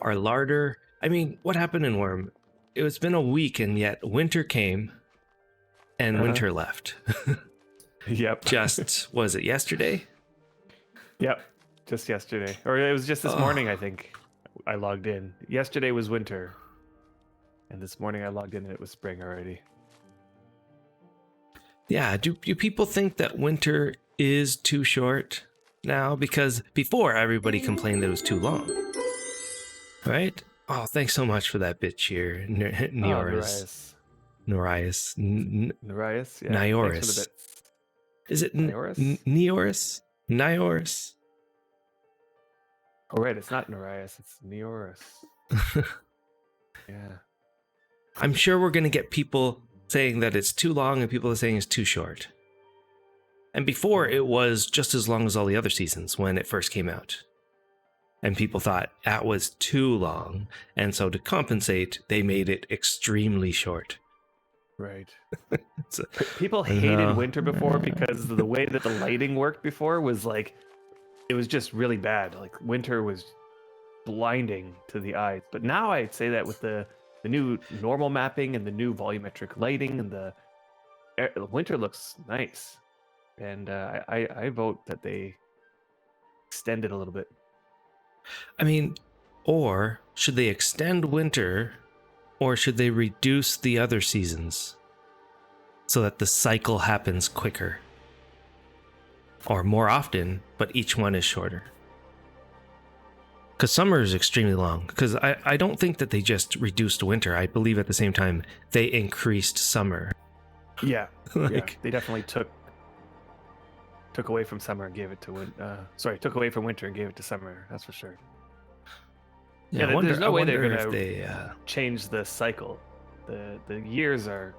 our larder. I mean, what happened in Wurm? It's been a week and yet winter came and winter left. Yep. Just, was it yesterday? Yep. Just yesterday. Or it was just this morning, I think. I logged in. Yesterday was winter. And this morning I logged in and it was spring already. Yeah, do people think that winter is too short now? Because before everybody complained that it was too long. Right? Oh, thanks so much for that bit cheer, Neoris. Norias. Norias? Yeah. Nioris. Thanks for the bits. Is it Nioris? Neoris? Nioris? Oh, right. It's not Norias. It's Neoris. Yeah. I'm sure we're going to get people saying that it's too long and people are saying it's too short. And before, it was just as long as all the other seasons when it first came out. And people thought that was too long. And so to compensate, they made it extremely short. Right. People hated winter before because the way that the lighting worked before was like, it was just really bad. Like winter was blinding to the eyes. But now I'd say that with the new normal mapping and the new volumetric lighting and the winter looks nice. And I vote that they extend it a little bit. I mean, or should they extend winter, or should they reduce the other seasons so that the cycle happens quicker or more often, but each one is shorter? Because summer is extremely long. Because I don't think that they just reduced winter. I believe at the same time they increased summer. Yeah, yeah. They definitely took away from summer and gave it to took away from winter and gave it to summer. That's for sure. Yeah, there's no way they're gonna they change the cycle. The years are,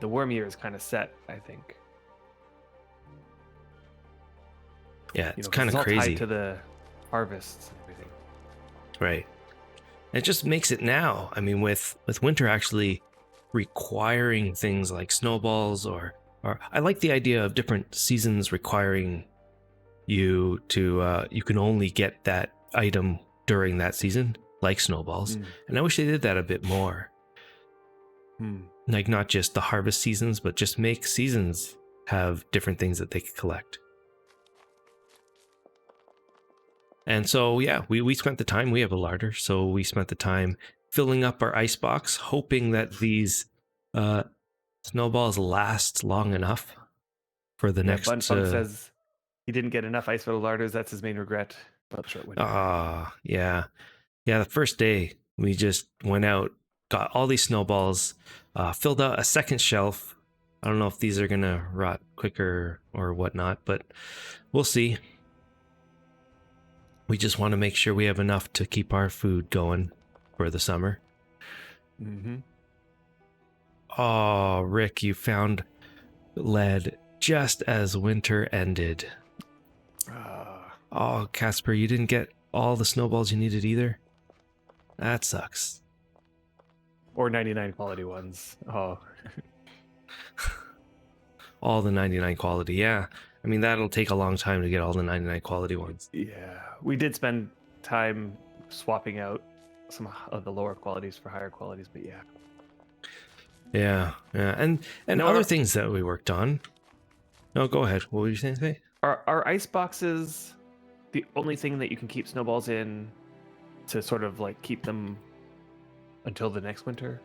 the Wurm year is kind of set, I think. Yeah, it's kind of crazy. All tied to the harvests and everything. Right. And it just makes it now. I mean, with winter actually requiring things like snowballs or I like the idea of different seasons requiring you to you can only get that item during that season, like snowballs. And I wish they did that a bit more. Like not just the harvest seasons, but just make seasons have different things that they could collect. And so, yeah, we spent the time, we have a larder, so we spent the time filling up our ice box, hoping that these snowballs last long enough for the next... Bun says he didn't get enough ice for the larders. That's his main regret about the short winter. Yeah. Yeah, the first day, we just went out, got all these snowballs, filled out a second shelf. I don't know if these are going to rot quicker or whatnot, but we'll see. We just want to make sure we have enough to keep our food going for the summer. Oh, Rick, you found lead just as winter ended. Oh, Casper, you didn't get all the snowballs you needed either? That sucks. Or 99 quality ones. Oh. All the 99 quality, yeah. I mean, that'll take a long time to get all the 99 quality ones. Yeah, we did spend time swapping out some of the lower qualities for higher qualities, but yeah. Yeah. And other things that we worked on. No, go ahead. What were you saying today? Are ice boxes the only thing that you can keep snowballs in to sort of like keep them until the next winter?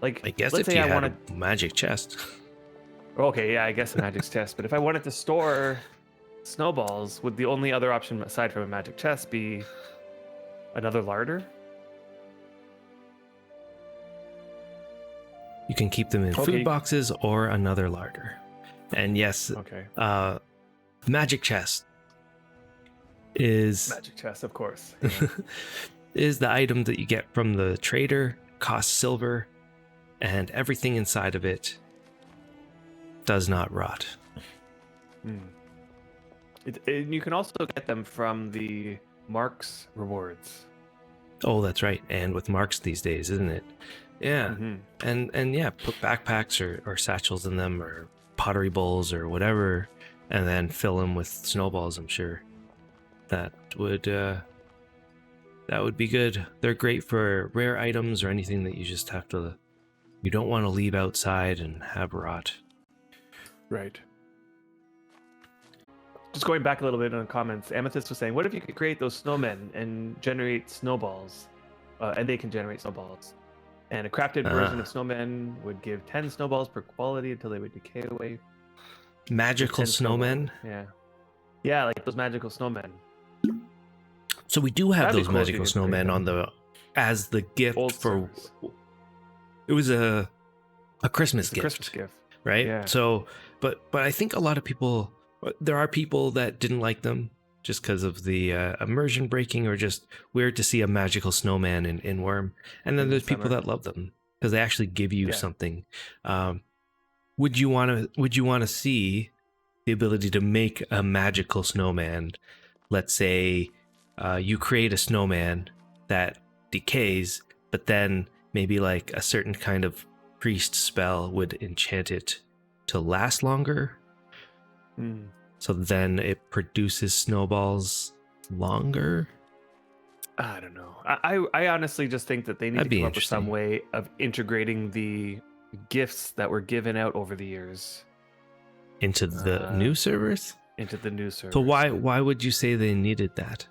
Like, I guess if you had a magic chest. Okay, yeah, I guess a magic chest. But if I wanted to store snowballs, would the only other option aside from a magic chest be another larder? You can keep them in food boxes or another larder. And yes, magic chest is... Magic chest, of course. Yeah. Is the item that you get from the trader, costs silver, and everything inside of it does not rot. You can also get them from the Marks rewards. Oh, that's right. And with Marks these days, isn't it? Yeah. And yeah, put backpacks or satchels in them or pottery bowls or whatever, and then fill them with snowballs, I'm sure. That would That would be good. They're great for rare items or anything that you just have to, you don't want to leave outside and have rot. Right. Just going back a little bit on the comments, Amethyst was saying, what if you could create those snowmen and generate snowballs? And they can generate snowballs. And a crafted version of snowmen would give 10 snowballs per quality until they would decay away. Magical snowmen? Yeah. Yeah, like those magical snowmen. So we do have That'd be those cool if magical you could snowmen create on the, as the gift Old for, servers. it was a Christmas It's a gift. Christmas gift. Right? Yeah. So, but I think a lot of people, there are people that didn't like them just because of the immersion breaking, or just weird to see a magical snowman in Wurm. And then In there's people summer. that love them because they actually give you Yeah. something. Would you want to see the ability to make a magical snowman? Let's say you create a snowman that decays, but then maybe like a certain kind of priest spell would enchant it to last longer. Hmm. So then it produces snowballs longer. I don't know. I honestly just think that they need That'd to be come up with some interesting. way of integrating the gifts that were given out over the years Into the new servers? into the new servers. So why would you say they needed that?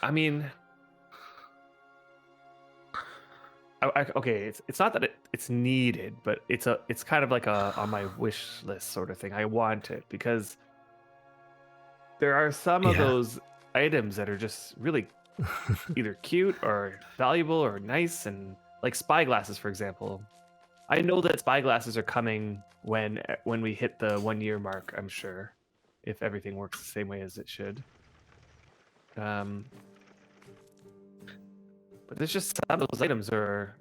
I mean, okay, it's not that it's needed, but it's kind of like a on my wish list sort of thing. I want it because there are some of Yeah. those items that are just really either cute or valuable or nice, and like spyglasses, for example. I know that spyglasses are coming when we hit the 1 year mark, I'm sure, if everything works the same way as it should. But there's just some of those items are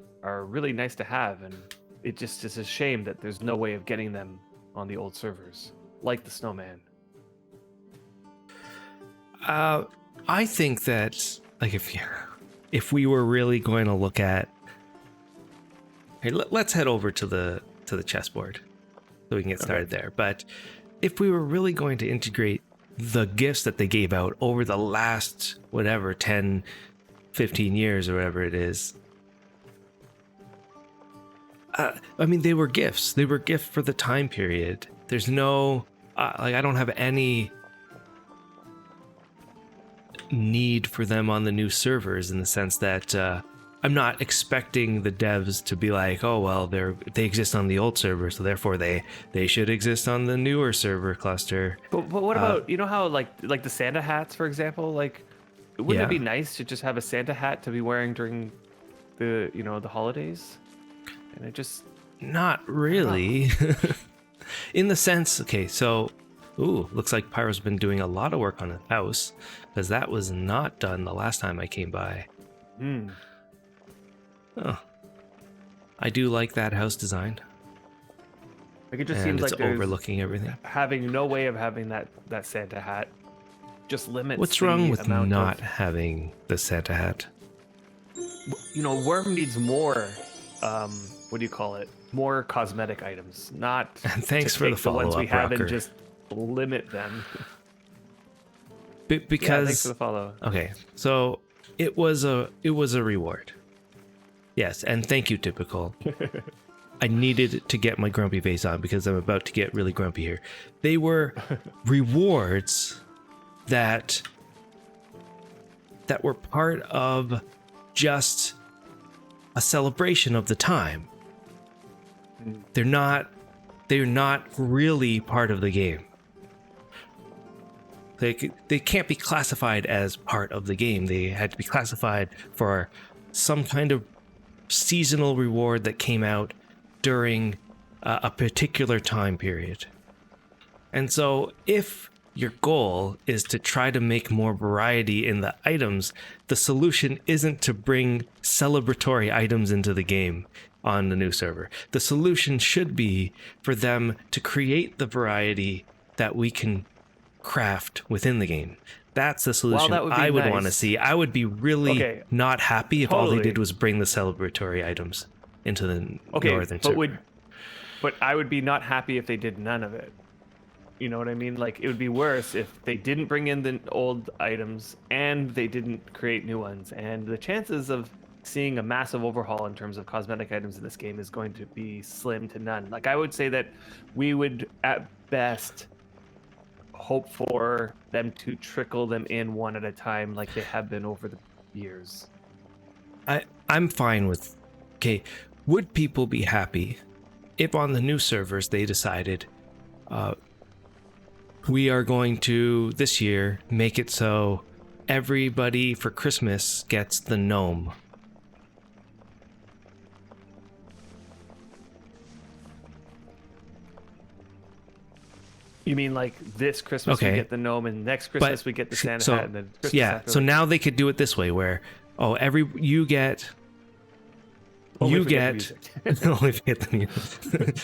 really nice to have, and it just is a shame that there's no way of getting them on the old servers, like the snowman. I think that like if we were really going to look at, hey, let's head over to the chessboard so we can get started there. But if we were really going to integrate the gifts that they gave out over the last whatever 10, 15 years or whatever it is, I mean, they were gifts. They were gifts for the time period. There's no like I don't have any need for them on the new servers, in the sense that I'm not expecting the devs to be like, oh well, they exist on the old server, so therefore they should exist on the newer server cluster. But what about, you know how like the Santa hats, for example, like wouldn't Yeah. it be nice to just have a Santa hat to be wearing during the the holidays? And it just Not really. In the sense, okay, so looks like Pyro's been doing a lot of work on his house, because that was not done the last time I came by. Oh, I do like that house design, like it just and seems it's like there's overlooking everything. having no way of having that Santa hat just limits. What's wrong the with amount not of, having the Santa hat? Wurm needs more what do you call it, more cosmetic items, not And thanks to for the take the ones we follow-up, have Rocker. and just limit them. Because Yeah, thanks for the follow. okay, so it was a reward. Yes, and thank you, Typical. I needed to get my grumpy face on because I'm about to get really grumpy here. They were rewards that were part of just a celebration of the time. They're not really part of the game. They can't be classified as part of the game. They had to be classified for some kind of seasonal reward that came out during a particular time period. And so if your goal is to try to make more variety in the items, the solution isn't to bring celebratory items into the game on the new server. The solution should be for them to create the variety that we can craft within the game. That's the solution that would be I would want to nice. see. I would be really Okay, not happy if all they totally. did was bring the celebratory items into the Okay, northern but server. but I would be not happy if they did none of it. You know what I mean? Like, it would be worse if they didn't bring in the old items and they didn't create new ones. And the chances of seeing a massive overhaul in terms of cosmetic items in this game is going to be slim to none. Like, I would say that we would, at best, hope for them to trickle them in one at a time like they have been over the years. I'm fine with... Okay, would people be happy if on the new servers they decided... we are going to, this year, make it so everybody for Christmas gets the gnome. You mean like this Christmas we get the gnome, and next Christmas we get the Santa hat, and then Christmas after so now they could do it this way, where you get only if you get the music.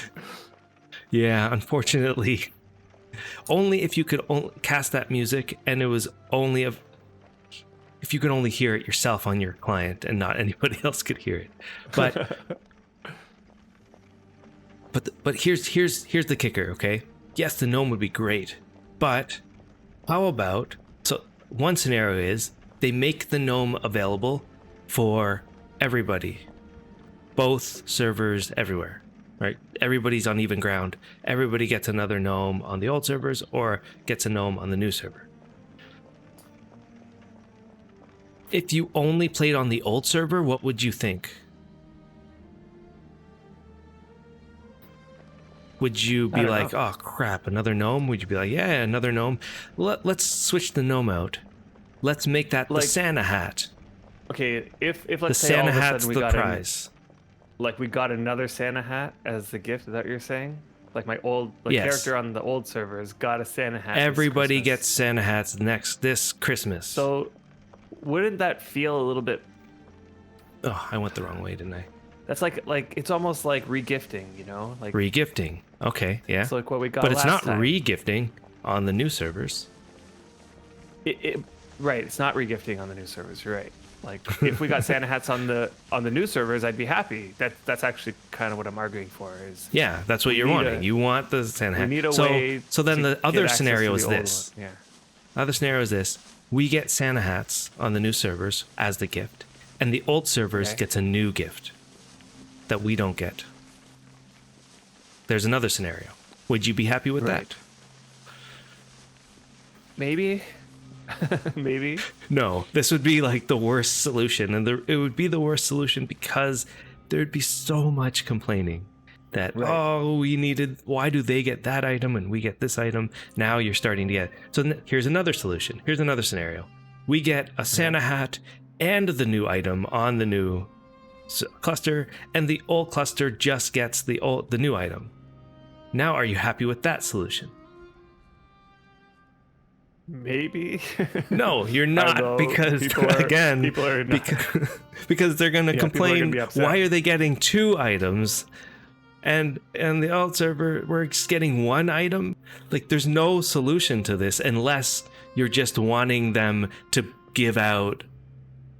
Yeah, unfortunately, only if you could cast that music, and it was only if you could only hear it yourself on your client, and not anybody else could hear it. But here's the kicker, okay? Yes, the gnome would be great, but how about, so one scenario is they make the gnome available for everybody, both servers everywhere, right? Everybody's on even ground. Everybody gets another gnome on the old servers or gets a gnome on the new server. If you only played on the old server, what would you think? Would you be like, oh crap, another gnome? Would you be like, yeah, another gnome? Let's switch the gnome out. Let's make that the Santa hat. Okay, if let's the say Santa all of a hat's sudden we the got prize. Like we got another Santa hat as the gift. Is that what you're saying? Like my old Yes. character on the old servers got a Santa hat. Everybody gets Santa hats this Christmas. So wouldn't that feel a little bit? Oh, I went the wrong way, didn't I? That's like it's almost like regifting, you know? Like regifting. Okay, yeah. It's like what we got but it's last not time. regifting on the new servers. Right, it's not regifting on the new servers. You're right. Like if we got Santa hats on the new servers, I'd be happy. That's actually kind of what I'm arguing for. Is yeah, that's what you're wanting. You want the Santa hat. We need a way. So then the other scenario is this. Yeah. The other scenario is this: we get Santa hats on the new servers as the gift, and the old servers gets a new gift that we don't get. There's another scenario. Would you be happy with that? Maybe. Maybe. No, this would be like the worst solution, and it would be the worst solution because there'd be so much complaining that why do they get that item and we get this item? Now you're starting to get. So here's another solution. Here's another scenario. We get a Santa hat and the new item on the new cluster, and the old cluster just gets the new item. Now, are you happy with that solution? Maybe. No, you're not, because because they're going to complain. Why are they getting two items, and the old server we're just getting one item? Like, there's no solution to this unless you're just wanting them to give out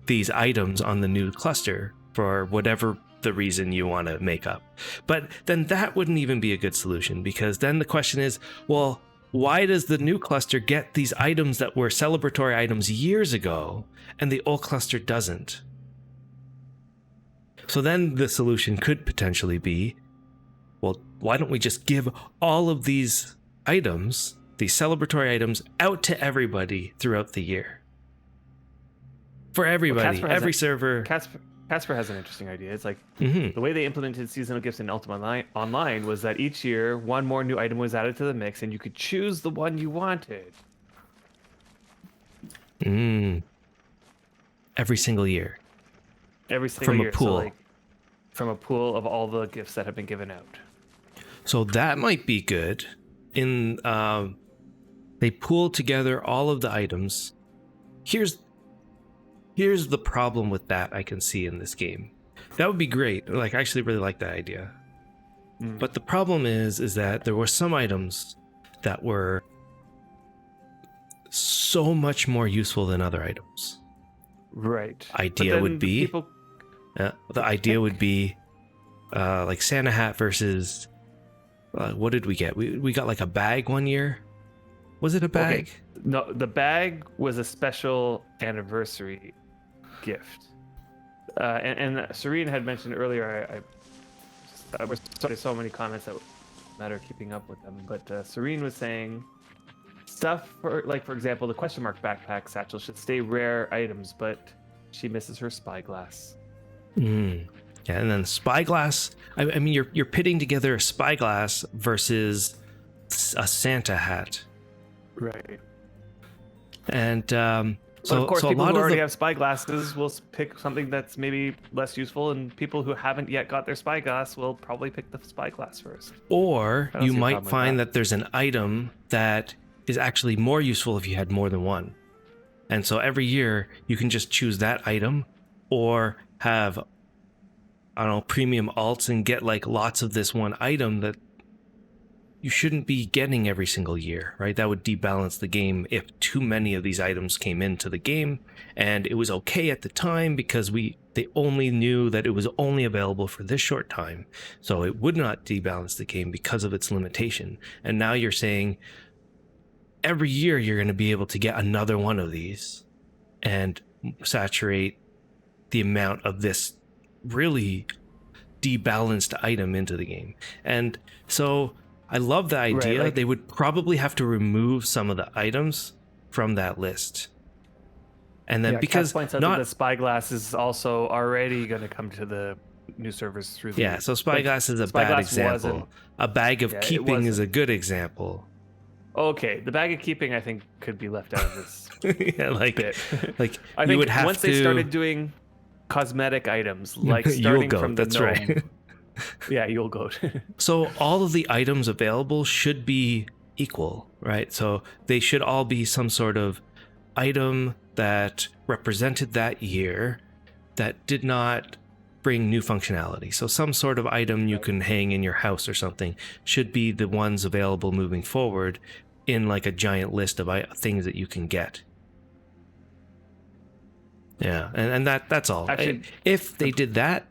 these items on the new cluster for whatever the reason you want to make up. But then that wouldn't even be a good solution, because then the question is, well, why does the new cluster get these items that were celebratory items years ago and the old cluster doesn't? So then the solution could potentially be, well, why don't we just give all of these items, these celebratory items, out to everybody throughout the year? For everybody, every server. Casper has an interesting idea. It's like the way they implemented seasonal gifts in Ultima Online was that each year one more new item was added to the mix, and you could choose the one you wanted. Every single year. Every single from year. A pool. So like, from a pool of all the gifts that have been given out. So that might be good. They pool together all of the items. Here's the problem with that I can see in this game. That would be great. Like, I actually really like that idea. But the problem is that there were some items that were so much more useful than other items. Right. The idea would be like Santa hat versus What did we get? We got like a bag one year. Was it a bag? Okay. No, the bag was a special anniversary gift. And Serene had mentioned earlier, there's so many comments that matter keeping up with them. But Serene was saying stuff for example, the question mark backpack satchel should stay rare items, but she misses her spyglass. Yeah, and then spyglass. I mean, you're pitting together a spyglass versus a Santa hat, right? And so of course, so people a lot who of already have spyglasses will pick something that's maybe less useful, and people who haven't yet got their spyglass will probably pick the spyglass first. Or you might find that there's an item that is actually more useful if you had more than one, and so every year you can just choose that item, or have, I don't know, premium alts and get like lots of this one item that you shouldn't be getting every single year, right? That would debalance the game if too many of these items came into the game, and it was okay at the time because they only knew that it was only available for this short time, so it would not debalance the game because of its limitation. And now you're saying every year you're going to be able to get another one of these and saturate the amount of this really debalanced item into the game. And so I love the idea. Right, they would probably have to remove some of the items from that list. And then because the spyglass is also already going to come to the new servers through the so spyglass is a bad example. A bag of keeping is a good example. Okay, the bag of keeping I think could be left out of this. bit. Like I think once they started doing cosmetic items, like starting from the gnome. Right. Yeah, you'll go. So all of the items available should be equal, right? So they should all be some sort of item that represented that year that did not bring new functionality. So some sort of item you can hang in your house or something should be the ones available moving forward in like a giant list of things that you can get. Yeah, and that's all. Actually, if they did that,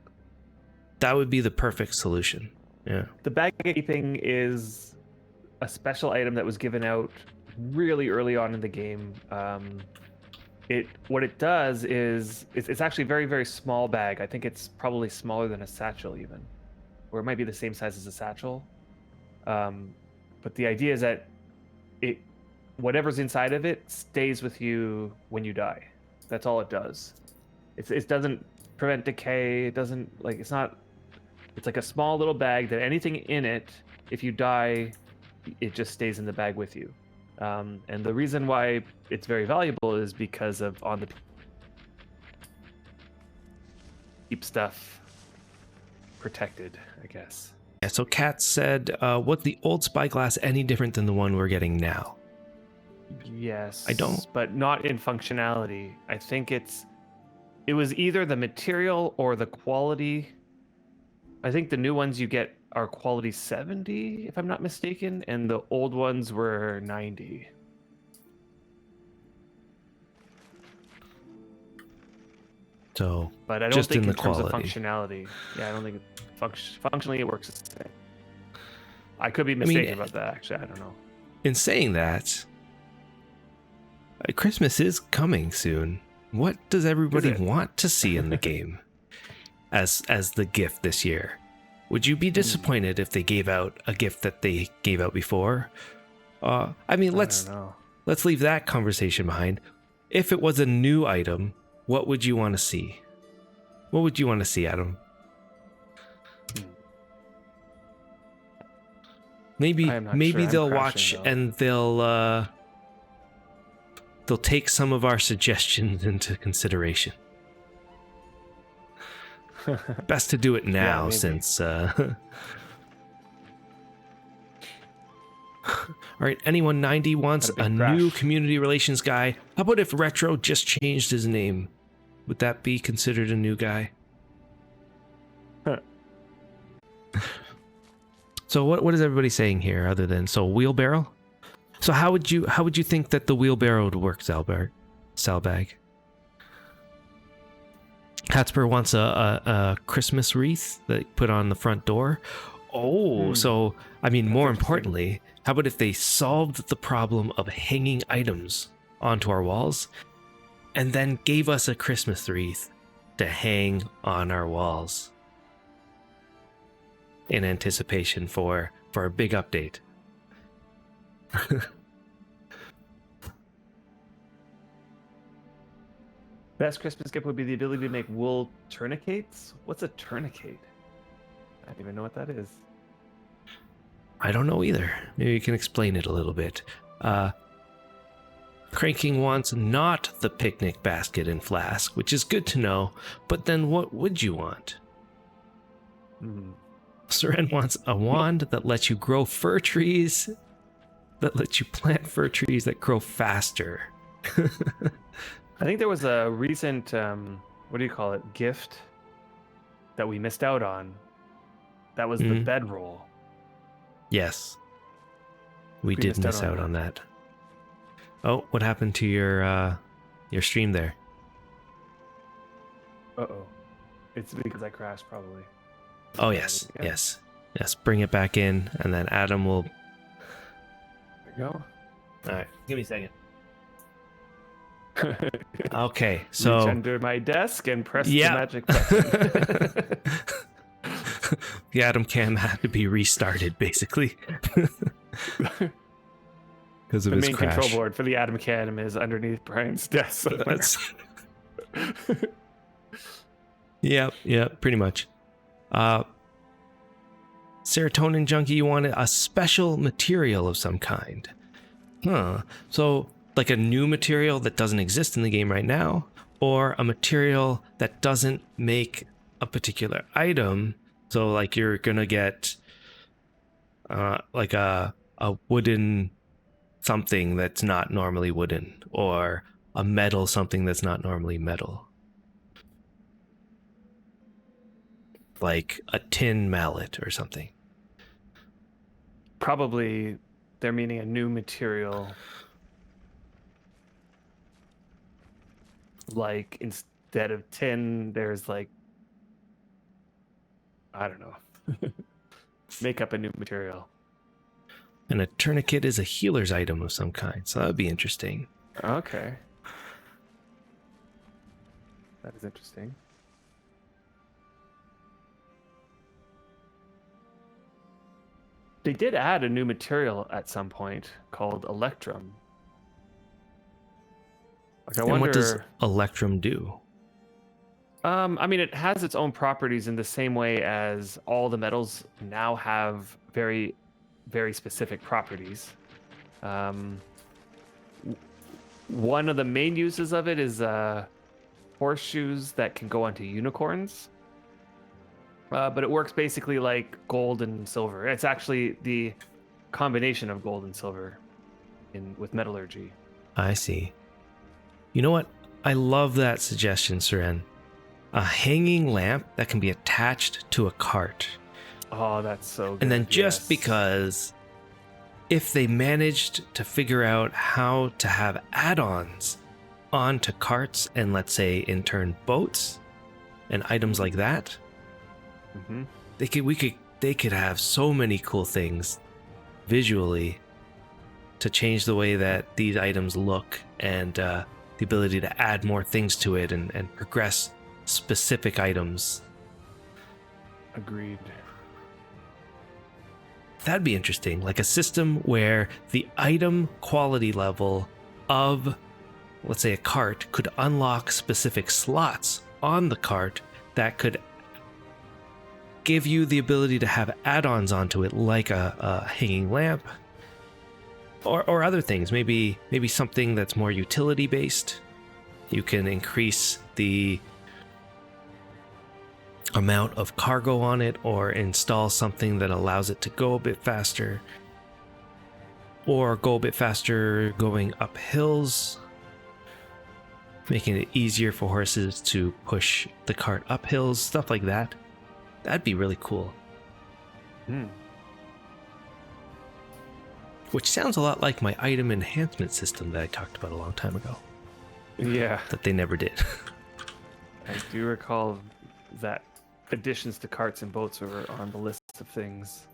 that would be the perfect solution. Yeah. The bag of keeping is a special item that was given out really early on in the game. What it does is it's actually a very, very small bag. I think it's probably smaller than a satchel even, or it might be the same size as a satchel. But the idea is that whatever's inside of it stays with you when you die. That's all it does. It doesn't prevent decay. It doesn't it's like a small little bag that anything in it, if you die, it just stays in the bag with you. And the reason why it's very valuable is because of on the keep stuff protected, I guess. Yeah, so Kat said, was the old spyglass any different than the one we're getting now? Yes. I don't. But not in functionality. I think it was either the material or the quality. I think the new ones you get are quality 70, if I'm not mistaken, and the old ones were 90. So, but I don't think in terms of functionality. Yeah, I don't think functionally it works the same. I could be mistaken about that, actually. I don't know. In saying that, Christmas is coming soon. What does everybody want to see in the game as the gift this year? Would you be disappointed if they gave out a gift that they gave out before? Let's leave that conversation behind. If it was a new item, what would you want to see? What would you want to see, Adam? Maybe they'll watch and they'll take some of our suggestions into consideration. Best to do it now, since all right, anyone 90 wants a new community relations guy. How about if Retro just changed his name? Would that be considered a new guy? So what is everybody saying here other than wheelbarrow? So how would you think that the wheelbarrow would work, Salbag? Hatspur wants a Christmas wreath that you put on the front door, Oh, so, I mean, That's more interesting. importantly, how about if they solved the problem of hanging items onto our walls and then gave us a Christmas wreath to hang on our walls in anticipation for a big update? Best Christmas gift would be the ability to make wool tourniquets. What's a tourniquet? I don't even know what that is. I don't know either. Maybe you can explain it a little bit. Cranking wants not the picnic basket and flask, which is good to know, but then what would you want? Seren wants a wand that lets you grow fir trees, that lets you plant fir trees that grow faster. I think there was a recent, what do you call it, gift that we missed out on. That was the bedroll. Yes. We did miss out on that. Oh, what happened to your stream there? Uh-oh. It's because I crashed, probably. Oh, yes. Yes. Yes. Bring it back in, and then Adam will... There we go. All right. Give me a second. Okay, so... Reach under my desk and press the magic button. The Adam cam had to be restarted, basically. Because of his crash. The main control board for the Adam cam is underneath Brian's desk. Yeah, pretty much. Serotonin junkie, you wanted a special material of some kind. Huh. So, like a new material that doesn't exist in the game right now, or a material that doesn't make a particular item. So, like, you're gonna get like a wooden something that's not normally wooden, or a metal something that's not normally metal. Like a tin mallet or something. Probably they're meaning a new material. Like instead of tin, there's like, I don't know. Make up a new material. And a tourniquet is a healer's item of some kind, so that would be interesting. Okay. That is interesting. They did add a new material at some point called Electrum. Like, I wonder, what does Electrum do? I mean, it has its own properties in the same way as all the metals now have very, very specific properties. One of the main uses of it is horseshoes that can go onto unicorns. But it works basically like gold and silver. It's actually the combination of gold and silver with metallurgy. I see. You know what? I love that suggestion, Seren. A hanging lamp that can be attached to a cart. Oh, that's so good. And then just because if they managed to figure out how to have add-ons onto carts and, let's say, in turn boats and items like that, they could have so many cool things visually to change the way that these items look, and the ability to add more things to it and progress specific items. Agreed. That'd be interesting, like a system where the item quality level of, let's say, a cart could unlock specific slots on the cart that could give you the ability to have add-ons onto it, like a hanging lamp, or other things. Maybe something that's more utility based. You can increase the amount of cargo on it, or install something that allows it to go a bit faster, or go a bit faster going up hills, making it easier for horses to push the cart up hills, stuff like that. That'd be really cool. Which sounds a lot like my item enhancement system that I talked about a long time ago. Yeah. That they never did. I do recall that additions to carts and boats were on the list of things.